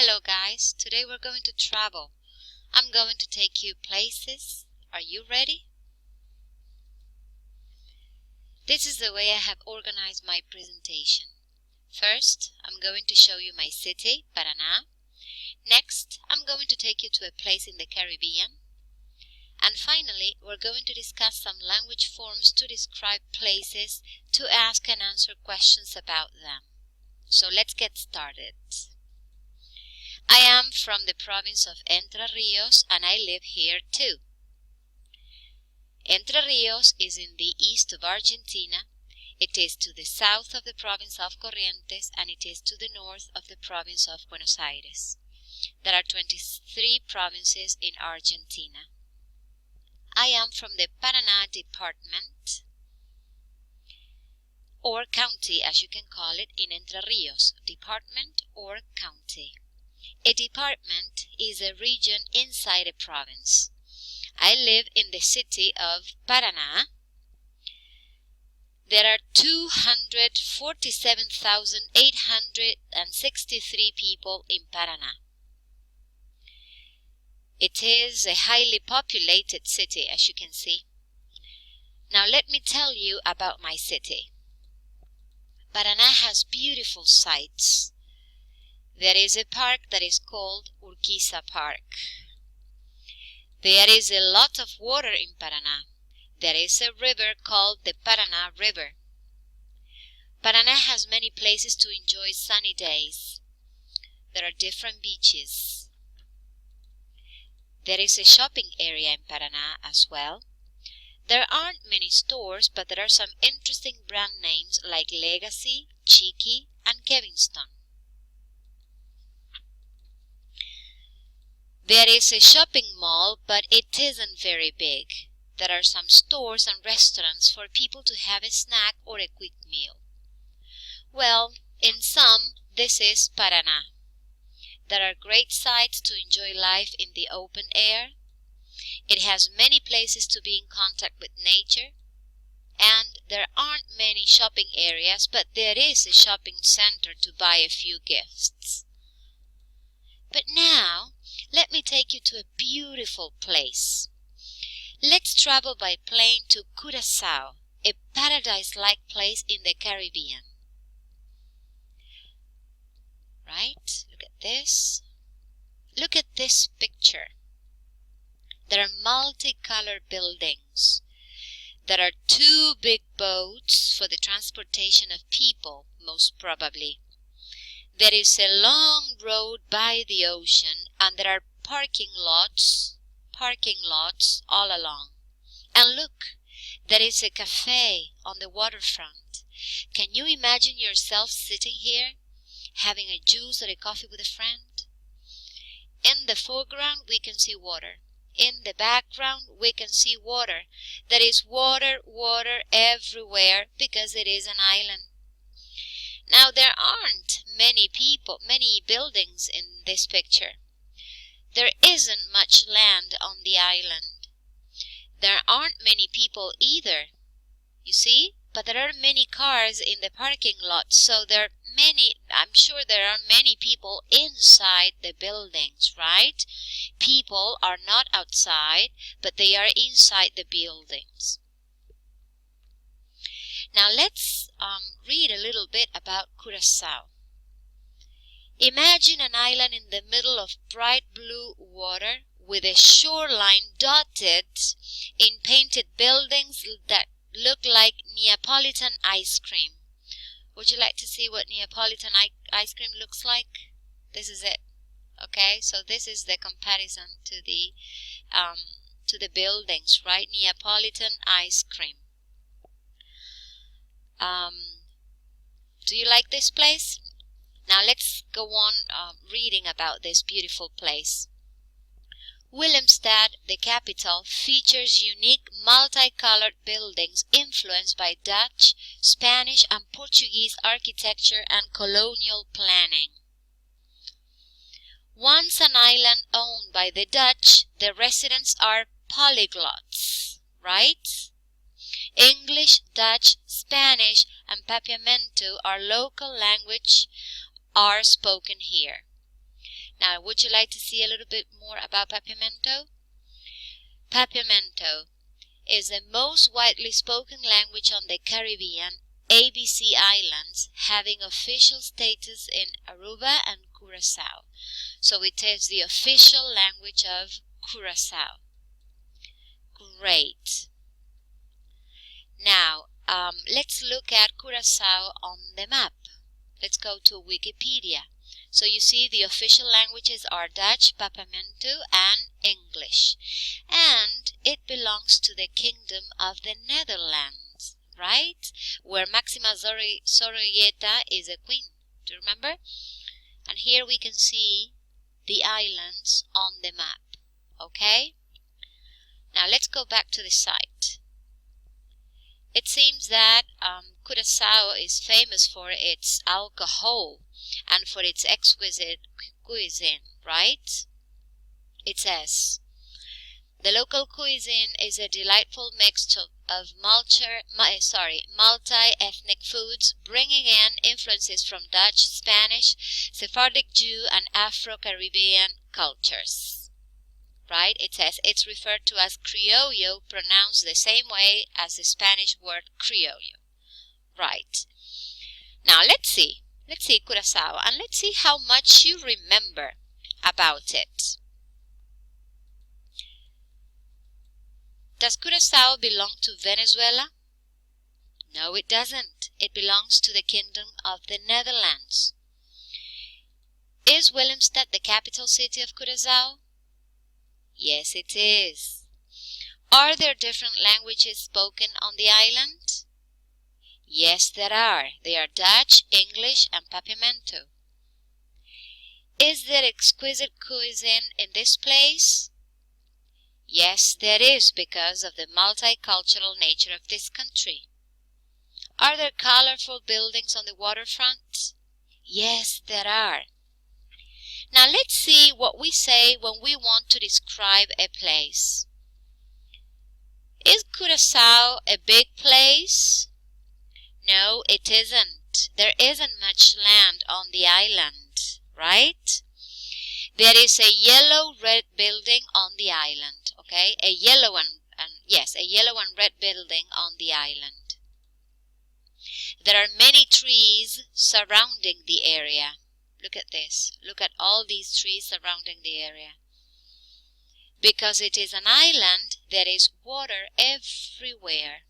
Hello guys, today we're going to travel. I'm going to take you places. Are you ready? This is the way I have organized my presentation. First, I'm going to show you my city, Paraná. Next, I'm going to take you to a place in the Caribbean. And finally, we're going to discuss some language forms to describe places, to ask and answer questions about them. So let's get started. I am from the province of Entre Rios and I live here too. Entre Rios is in the east of Argentina. It is to the south of the province of Corrientes and it is to the north of the province of Buenos Aires. There are 23 provinces in Argentina. I am from the Paraná department, or county as you can call it in Entre Rios, department or county. A department is a region inside a province. I live in the city of Paraná. There are 247,863 people in Paraná. It is a highly populated city, as you can see. Now let me tell you about my city. Paraná has beautiful sights. There is a park that is called Urquiza Park. There is a lot of water in Paraná. There is a river called the Paraná River. Paraná has many places to enjoy sunny days. There are different beaches. There is a shopping area in Paraná as well. There aren't many stores, but there are some interesting brand names like Legacy, Cheeky, and Kevinston. There is a shopping mall, but it isn't very big. There are some stores and restaurants for people to have a snack or a quick meal. Well, in sum, this is Paraná. There are great sights to enjoy life in the open air. It has many places to be in contact with nature. And there aren't many shopping areas, but there is a shopping center to buy a few gifts. But now, let me take you to a beautiful place. Let's travel by plane to Curaçao, a paradise-like place in the Caribbean. Right? Look at this. Look at this picture. There are multicolored buildings. There are 2 big boats for the transportation of people, most probably. There is a long road by the ocean and there are parking lots all along. And look, there is a cafe on the waterfront. Can you imagine yourself sitting here, having a juice or a coffee with a friend? In the foreground we can see water. In the background we can see water. There is water everywhere because it is an island. Now there aren't many buildings in this picture. There isn't much land on the island. There aren't many people either. You see? But there are many cars in the parking lot, so I'm sure there are many people inside the buildings, right? People are not outside, but they are inside the buildings. Now let's read a little bit about Curaçao. Imagine an island in the middle of bright blue water with a shoreline dotted in painted buildings that look like Neapolitan ice cream. Would you like to see what Neapolitan ice cream looks like? This is it. Okay, so this is the comparison to the buildings, right? Neapolitan ice cream. Do you like this place? Now let's go on reading about this beautiful place. Willemstad, the capital, features unique multicolored buildings influenced by Dutch, Spanish, and Portuguese architecture and colonial planning. Once an island owned by the Dutch, the residents are polyglots, right? English, Dutch, Spanish, and Papiamento are local language are spoken here. Now, would you like to see a little bit more about Papiamento? Papiamento is the most widely spoken language on the Caribbean ABC Islands, having official status in Aruba and Curaçao. So it is the official language of Curaçao. Great. Now, let's look at Curaçao on the map. Let's go to Wikipedia. So you see the official languages are Dutch, Papiamento, and English. And it belongs to the Kingdom of the Netherlands, right? Where Maxima Zorreguieta is a queen. Do you remember? And here we can see the islands on the map. Okay? Now let's go back to the site. It seems that Curaçao is famous for its alcohol and for its exquisite cuisine, right? It says, the local cuisine is a delightful mix of multi-ethnic foods, bringing in influences from Dutch, Spanish, Sephardic Jew, and Afro-Caribbean cultures. Right? It says it's referred to as criollo, pronounced the same way as the Spanish word criollo. Right. Now let's see Curaçao, and let's see how much you remember about it. Does Curaçao belong to Venezuela? No, it doesn't. It belongs to the Kingdom of the Netherlands. Is Willemstad the capital city of Curaçao? Yes, it is. Are there different languages spoken on the island? Yes, there are. They are Dutch, English, and Papiamento. Is there exquisite cuisine in this place? Yes, there is, because of the multicultural nature of this country. Are there colorful buildings on the waterfront? Yes, there are. Now let's see what we say when we want to describe a place. Is Curaçao a big place? No, it isn't. There isn't much land on the island, right? There is a yellow-red building on the island, okay? A yellow and red building on the island. There are many trees surrounding the area. Look at this. Look at all these trees surrounding the area. Because it is an island, there is water everywhere.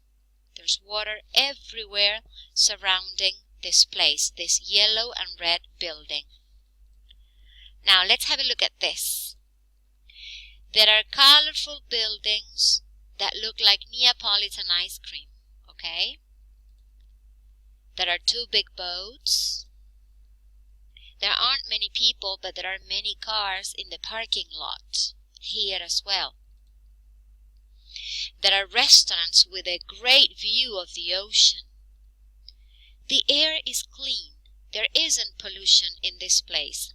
There's water everywhere surrounding this place, this yellow and red building. Now let's have a look at this. There are colorful buildings that look like Neapolitan ice cream, okay? There are two big boats. There aren't many people, but there are many cars in the parking lot here as well. There are restaurants with a great view of the ocean. The air is clean. There isn't pollution in this place.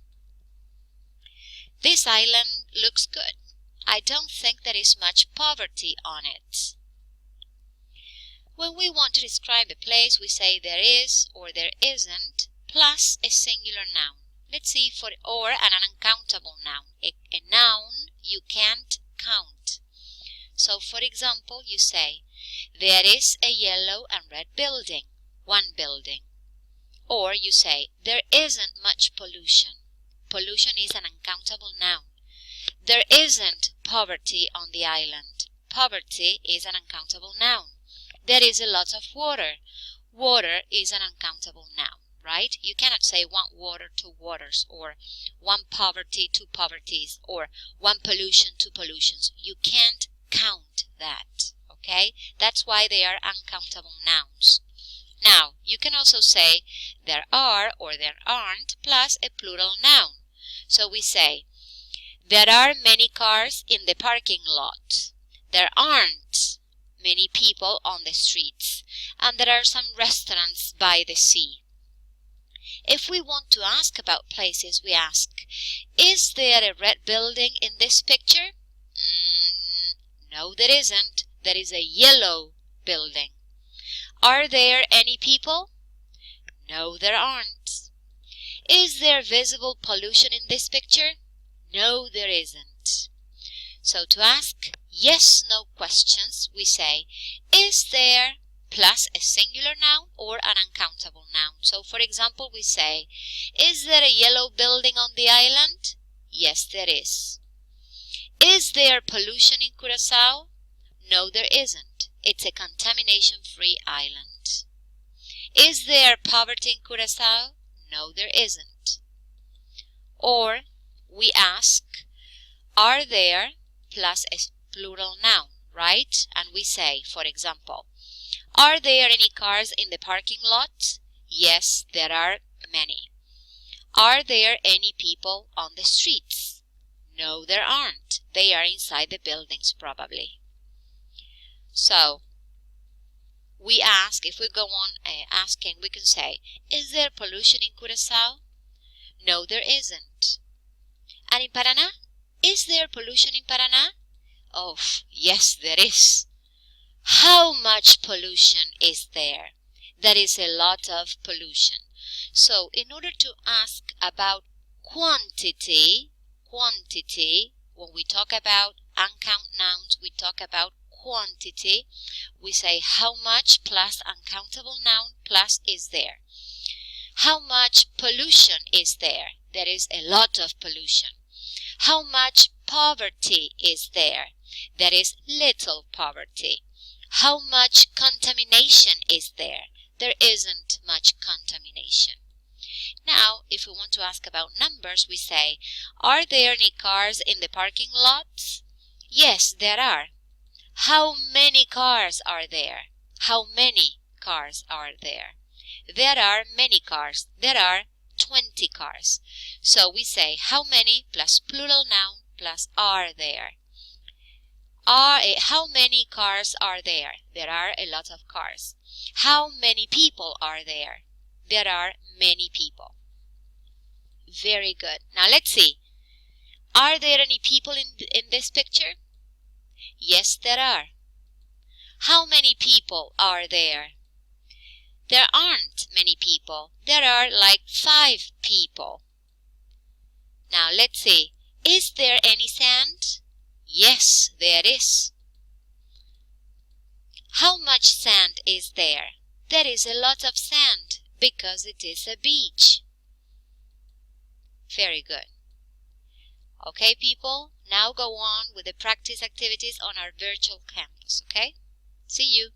This island looks good. I don't think there is much poverty on it. When we want to describe a place, we say there is or there isn't plus a singular noun. Let's see or an uncountable noun. A noun you can't count. So, for example, you say, there is a yellow and red building, one building. Or you say, there isn't much pollution. Pollution is an uncountable noun. There isn't poverty on the island. Poverty is an uncountable noun. There is a lot of water. Water is an uncountable noun, right? You cannot say one water, two waters, or one poverty, two poverties, or one pollution, two pollutions. You can't count that, okay? That's why they are uncountable nouns. Now, you can also say there are or there aren't plus a plural noun. So we say, there are many cars in the parking lot. There aren't many people on the streets. And there are some restaurants by the sea. If we want to ask about places, we ask, is there a red building in this picture? No, there isn't. There is a yellow building. Are there any people? No, there aren't. Is there visible pollution in this picture? No, there isn't. So to ask yes/no questions, we say, is there plus a singular noun or an uncountable noun. So for example, we say, is there a yellow building on the island? Yes, there is. Is there pollution in Curacao? No, there isn't. It's a contamination-free island. Is there poverty in Curacao? No, there isn't. Or we ask, are there plus a plural noun, right? And we say, for example, are there any cars in the parking lot? Yes, there are many. Are there any people on the streets? No, there aren't. They are inside the buildings, probably. So, we ask, if we go on asking, we can say, is there pollution in Curacao? No, there isn't. And in Paraná? Is there pollution in Paraná? Oh, yes, there is. How much pollution is there? There is a lot of pollution. So, in order to ask about quantity, when we talk about uncount nouns, we talk about quantity. We say how much plus uncountable noun plus is there. How much pollution is there? There is a lot of pollution. How much poverty is there? There is little poverty. How much contamination is there? There isn't much contamination. Now, if we want to ask about numbers, we say, are there any cars in the parking lots? Yes, there are. How many cars are there? How many cars are there? There are many cars. There are 20 cars. So we say how many plus plural noun plus are there. How many cars are there? There are a lot of cars. How many people are there? There are many people. Very good. Now let's see. Are there any people in this picture? Yes, there are. How many people are there? There aren't many people. There are like 5 people. Now let's see. Is there any sand? Yes, there is. How much sand is there? There is a lot of sand because it is a beach. Very good. Okay, people, now go on with the practice activities on our virtual campus, okay? See you.